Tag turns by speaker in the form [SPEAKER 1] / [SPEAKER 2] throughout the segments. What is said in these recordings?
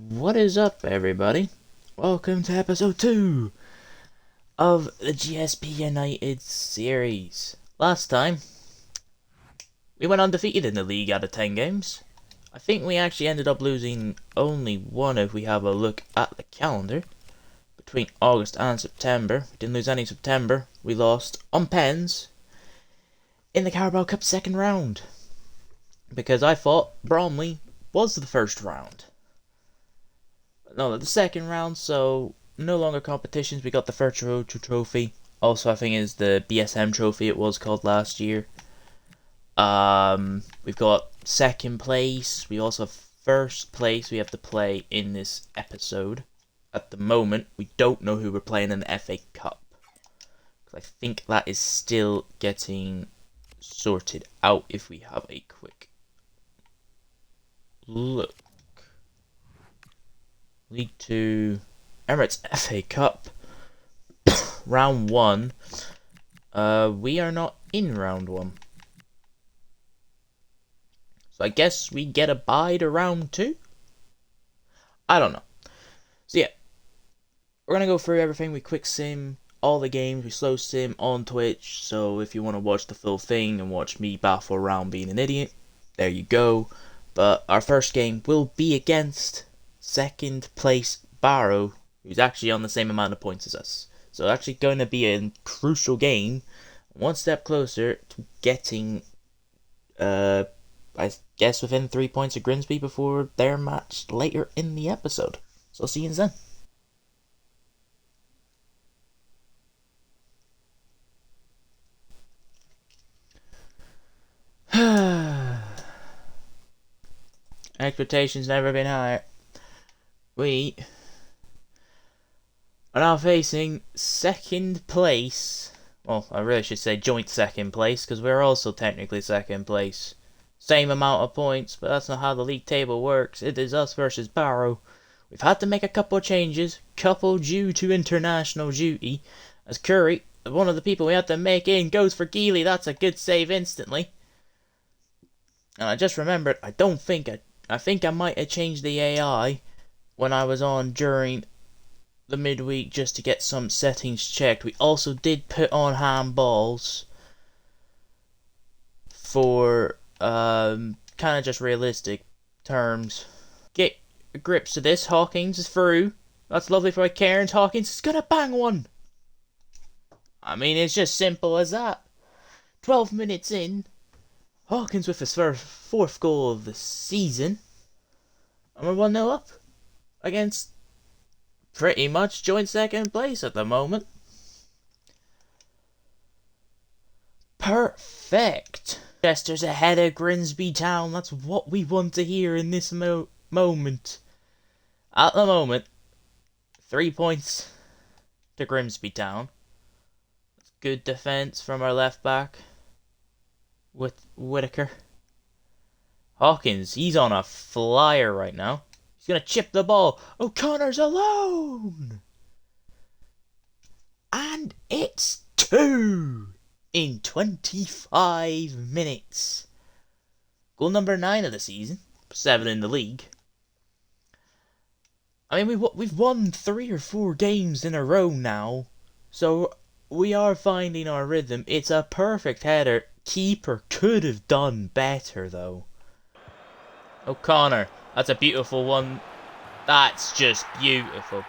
[SPEAKER 1] What is up, everybody? Welcome to episode 2 of the GSP United series. Last time, we went undefeated in the league out of 10 games. I think we actually ended up losing only one if we have a look at the calendar. Between August and September, we didn't lose any in September. We lost on pens in the Carabao Cup second round. Because I thought Bromley was the first round. No, the second round, so no longer competitions. We got the Virtual Trophy. Also, I think is the BSM Trophy it was called last year. We've got second place. We also have first place we have to play in this episode. At the moment, we don't know who we're playing in the FA Cup. I think that is still getting sorted out if we have a quick look. League 2, Emirates FA Cup, round 1. We are not in round 1. So I guess we get a bye to round 2? I don't know. So yeah, we're going to go through everything. We quick sim all the games, we slow sim on Twitch. So if you want to watch the full thing and watch me baffle around being an idiot, there you go. But our first game will be against second place Barrow, who's actually on the same amount of points as us. So actually going to be a crucial game, one step closer to getting, I guess, within 3 points of Grimsby before their match later in the episode. So see you then. Expectations never been higher. We are now facing second place. Well, I really should say joint second place, because we're also technically second place. Same amount of points, but that's not how the league table works. It is us versus Barrow. We've had to make a couple of changes, couple due to international duty. As Curry, one of the people we had to make in, goes for Geely. That's a good save instantly. And I just remembered, I think I might have changed the AI when I was on during the midweek just to get some settings checked. We also did put on handballs for kind of just realistic terms. Get grips to this. Hawkins is through. That's lovely for Cairns. Hawkins is gonna bang one. I mean, it's just simple as that. 12 minutes in, Hawkins with his fourth goal of the season, and we're 1-0 up against pretty much joint second place at the moment. Perfect. Chester's ahead of Grimsby Town. That's what we want to hear in this moment. At the moment, 3 points to Grimsby Town. That's good defence from our left back with Whitaker. Hawkins, he's on a flyer right now. He's going to chip the ball. O'Connor's alone. And it's 2 in 25 minutes. Goal number 9 of the season. 7 in the league. I mean, we've won 3 or 4 games in a row now. So we are finding our rhythm. It's a perfect header. Keeper could have done better, though. O'Connor. That's a beautiful one. That's just beautiful.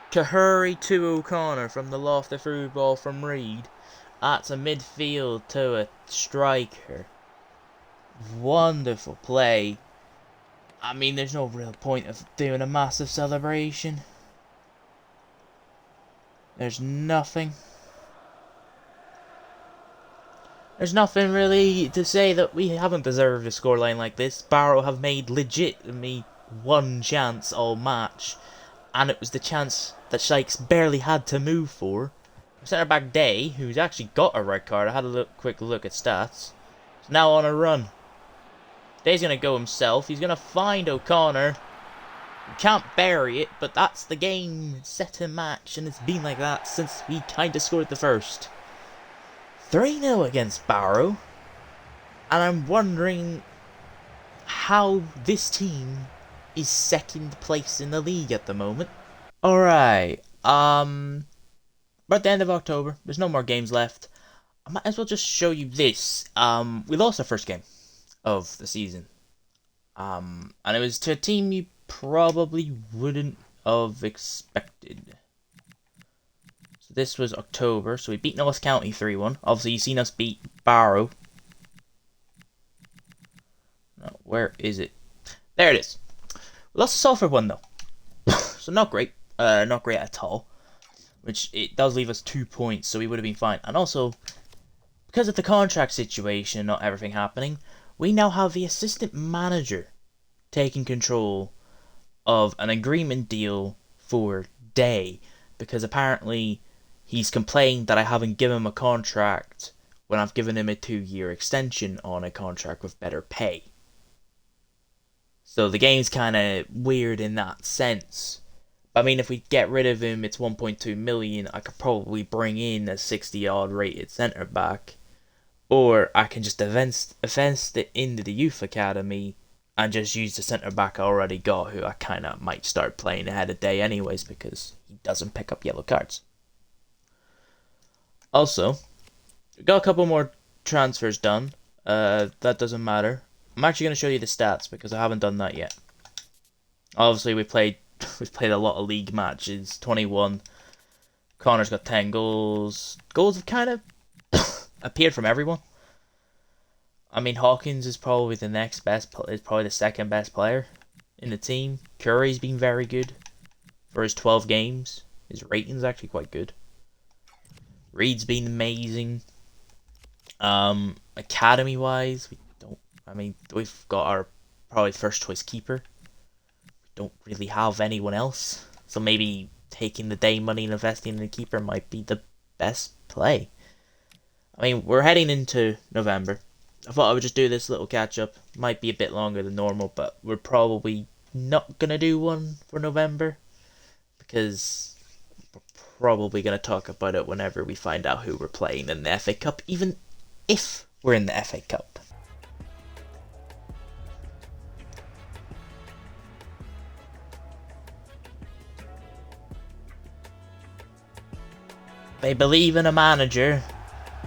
[SPEAKER 1] Kahuri to O'Connor from the lofted through ball from Reed. That's a midfield to a striker. Wonderful play. I mean, there's no real point of doing a massive celebration. There's nothing really to say that we haven't deserved a scoreline like this. Barrow have made legitimately one chance all match, and it was the chance that Shikes barely had to move for. Centre back Day, who's actually got a red card, I had a quick look at stats, is now on a run. Day's going to go himself. He's going to find O'Connor. He can't bury it, but that's the game. Set and match, and it's been like that since we kind of scored the first. 3-0 against Barrow, and I'm wondering how this team is second place in the league at the moment. Alright, we're at the end of October. There's no more games left. I might as well just show you this. We lost our first game of the season. And it was to a team you probably wouldn't have expected. So this was October, so we beat North County 3-1. Obviously, you've seen us beat Barrow. No, where is it? There it is. We lost to Salford 1 though. So not great. Not great at all. Which, it does leave us 2 points, so we would have been fine. And also, because of the contract situation, not everything happening, we now have the assistant manager taking control of an agreement deal for Day, because apparently he's complained that I haven't given him a contract when I've given him a 2-year extension on a contract with better pay. So the game's kind of weird in that sense. I mean, if we get rid of him, it's 1.2 million. I could probably bring in a 60-odd rated centre back, or I can just invest it into the youth academy and just use the centre back I already got, who I kind of might start playing ahead of Day anyways because he doesn't pick up yellow cards. Also, we got a couple more transfers done. That doesn't matter. I'm actually going to show you the stats because I haven't done that yet. Obviously, we've played a lot of league matches. 21. Connor's got 10 goals. Goals have kind of appeared from everyone. I mean, Hawkins is probably the next best. Is probably the second best player in the team. Curry's been very good for his 12 games. His rating's actually quite good. Reed's been amazing. Academy wise, we've got our probably first choice keeper. We don't really have anyone else, so maybe taking the Day money and investing in a keeper might be the best play. I mean, we're heading into November. I thought I would just do this little catch up. Might be a bit longer than normal, but we're probably not gonna do one for November because we're probably gonna talk about it whenever we find out who we're playing in the FA Cup, even if we're in the FA Cup. They believe in a manager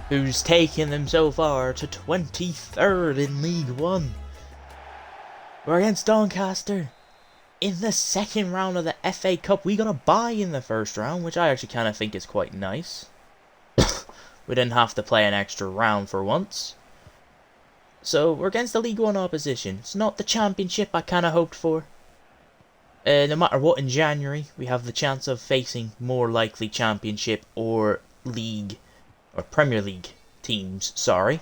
[SPEAKER 1] who's taken them so far to 23rd in League One. We're against Doncaster in the second round of the FA Cup. We got a bye in the first round, which I actually kind of think is quite nice. We didn't have to play an extra round for once. So we're against the League One opposition. It's not the Championship I kind of hoped for. No matter what, in January, we have the chance of facing more likely Championship or League, or Premier League teams, sorry.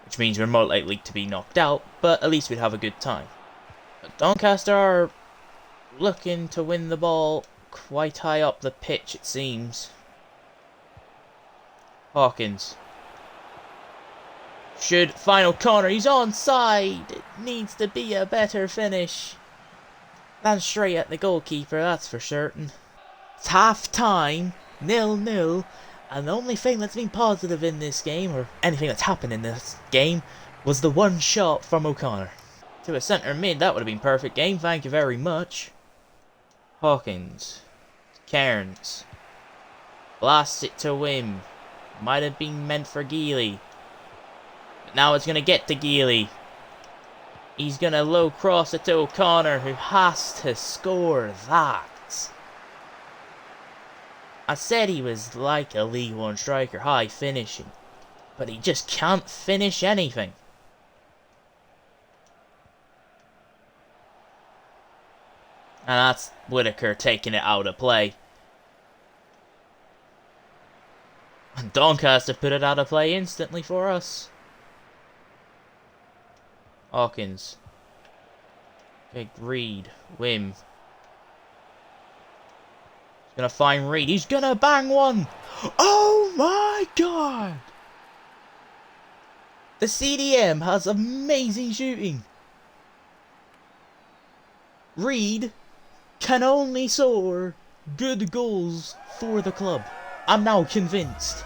[SPEAKER 1] Which means we're more likely to be knocked out, but at least we'd have a good time. But Doncaster are looking to win the ball quite high up the pitch, it seems. Hawkins. Should final corner, he's onside! It needs to be a better finish than straight at the goalkeeper, that's for certain. It's half time, 0-0, and the only thing that's been positive in this game, or anything that's happened in this game, was the one shot from O'Connor. To a centre mid, that would have been perfect game, thank you very much. Hawkins. Cairns. Blasts it to Wim. Might have been meant for Geely. But now it's going to get to Geely. He's going to low cross it to O'Connor, who has to score that. I said he was like a League One striker, high finishing. But he just can't finish anything. And that's Whittaker taking it out of play. And Doncaster put it out of play instantly for us. Hawkins. Okay, Reed. Wim. He's gonna find Reed. He's gonna bang one! Oh my god! The CDM has amazing shooting. Reed can only score good goals for the club. I'm now convinced.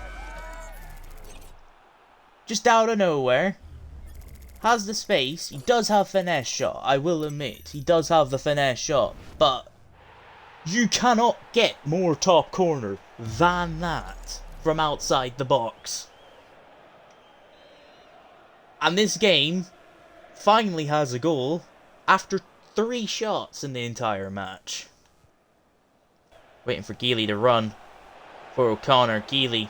[SPEAKER 1] Just out of nowhere. has the space. He does have finesse shot, I will admit. He does have the finesse shot, but you cannot get more top corner than that from outside the box. And this game finally has a goal after 3 shots in the entire match. Waiting for Geely to run for O'Connor. Geely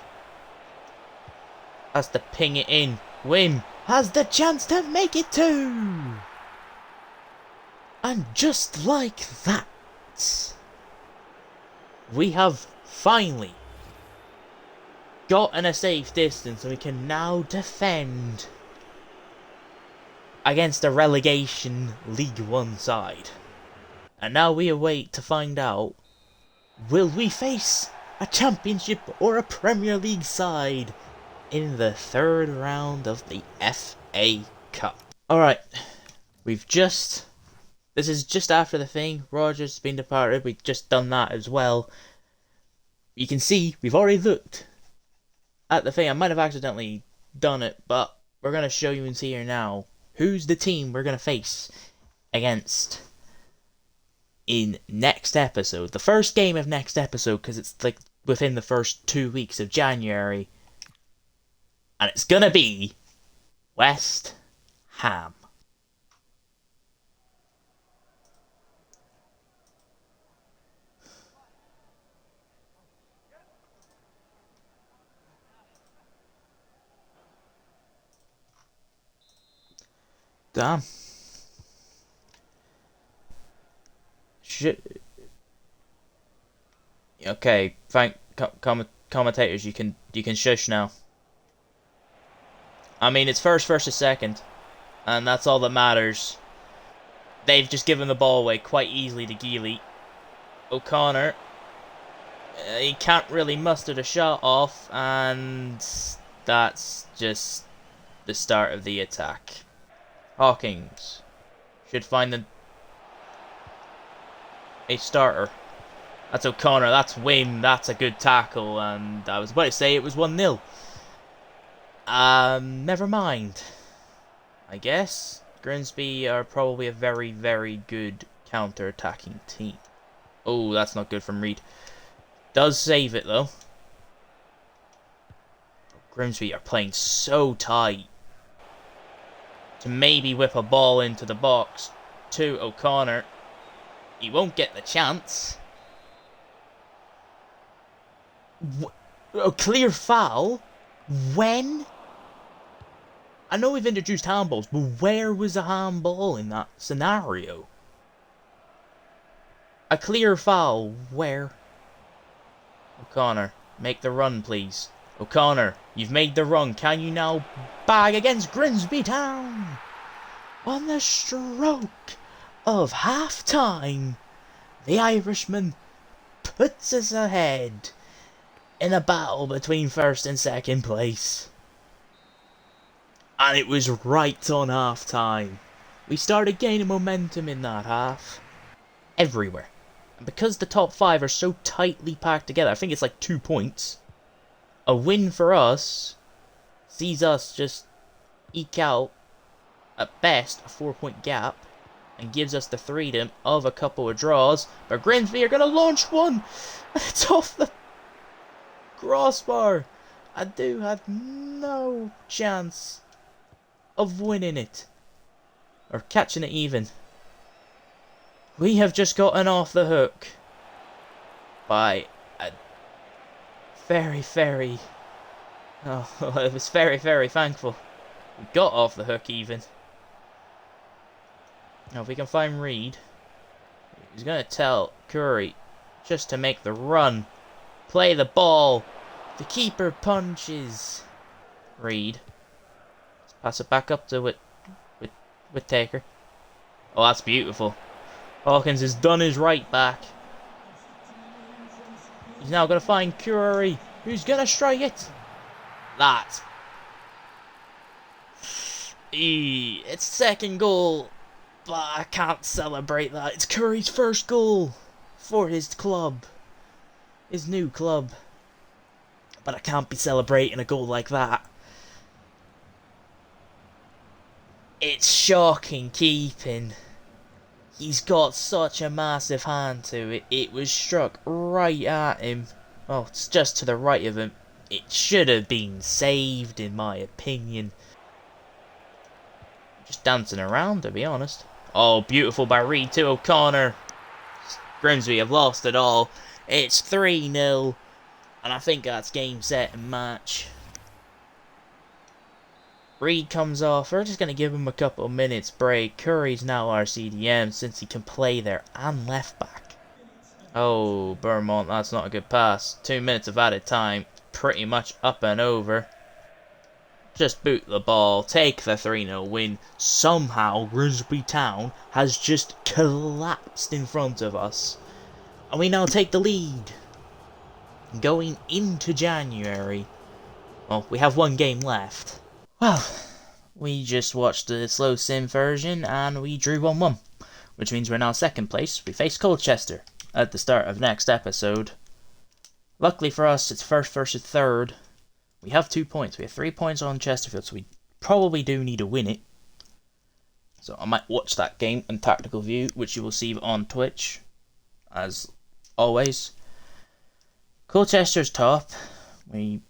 [SPEAKER 1] has to ping it in. Wim has the chance to make it 2. And just like that, we have finally gotten a safe distance and we can now defend against a relegation League 1 side. And now we await to find out, will we face a Championship or a Premier League side in the 3rd round of the FA Cup? Alright, this is just after the thing. Roger's been departed, we've just done that as well. You can see, we've already looked at the thing. I might have accidentally done it, but we're going to show you and see here now who's the team we're going to face against in next episode. The first game of next episode, because it's like within the first 2 weeks of January. And it's going to be West Ham. Damn. Okay, thank commentators. You can shush now. I mean, it's first versus second, and that's all that matters. They've just given the ball away quite easily to Geely. O'Connor, he can't really muster the shot off, and that's just the start of the attack. Hawkins should find a starter. That's O'Connor, that's Wim, that's a good tackle, and I was about to say it was 1-0. Never mind. I guess Grimsby are probably a very, very good counter-attacking team. Oh, that's not good from Reed. Does save it, though. Grimsby are playing so tight to maybe whip a ball into the box to O'Connor. He won't get the chance. A clear foul? When? I know we've introduced handballs, but where was a handball in that scenario? A clear foul, where? O'Connor, make the run, please. O'Connor, you've made the run. Can you now bag against Grimsby Town? On the stroke of half-time, the Irishman puts us ahead in a battle between first and second place. And it was right on half-time. We started gaining momentum in that half. Everywhere. And because the top 5 are so tightly packed together, I think it's like 2 points. A win for us sees us just eke out, at best, a 4-point gap. And gives us the freedom of a couple of draws. But Grimsby are going to launch one. It's off the crossbar. I do have no chance of winning it. Or catching it even. We have just gotten off the hook. By a very, very... Oh, I was very, very thankful. We got off the hook even. Now if we can find Reed, he's going to tell Curry just to make the run. Play the ball. The keeper punches. Reed. Let's pass it back up to Whittaker. Oh, that's beautiful. Hawkins has done his right back. He's now going to find Curry, who's going to strike it. That. It's second goal. But I can't celebrate that. It's Curry's first goal for his club. His new club. But I can't be celebrating a goal like that. It's shocking keeping. He's got such a massive hand to it. It was struck right at him. Well, it's just to the right of him. It should have been saved, in my opinion. Just dancing around, to be honest. Oh, beautiful by Reed to O'Connor. Grimsby have lost it all. It's 3-0. And I think that's game, set, and match. Reed comes off. We're just going to give him a couple of minutes break. Curry's now our CDM since he can play there and left back. Oh, Beaumont, that's not a good pass. 2 minutes of added time. Pretty much up and over. Just boot the ball. Take the 3-0 win. Somehow, Grimsby Town has just collapsed in front of us. And we now take the lead. Going into January. Well, we have one game left. Well, we just watched the slow sim version and we drew 1-1, which means we're now second place. We face Colchester at the start of next episode. Luckily for us, it's first versus third. We have 2 points. We have 3 points on Chesterfield, so we probably do need to win it. So I might watch that game in tactical view, which you will see on Twitch, as always. Colchester's top. We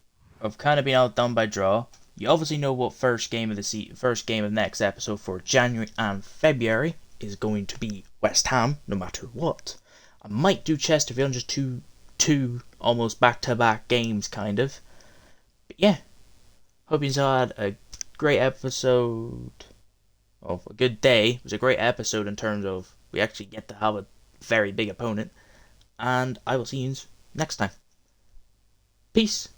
[SPEAKER 1] have kind of been outdone by draw. You obviously know what first game of next episode for January and February is going to be West Ham, no matter what. I might do Chesterfield, just two almost back-to-back games, kind of. But yeah, hope you had a great episode. Well, a good day. It was a great episode in terms of we actually get to have a very big opponent. And I will see you next time. Peace.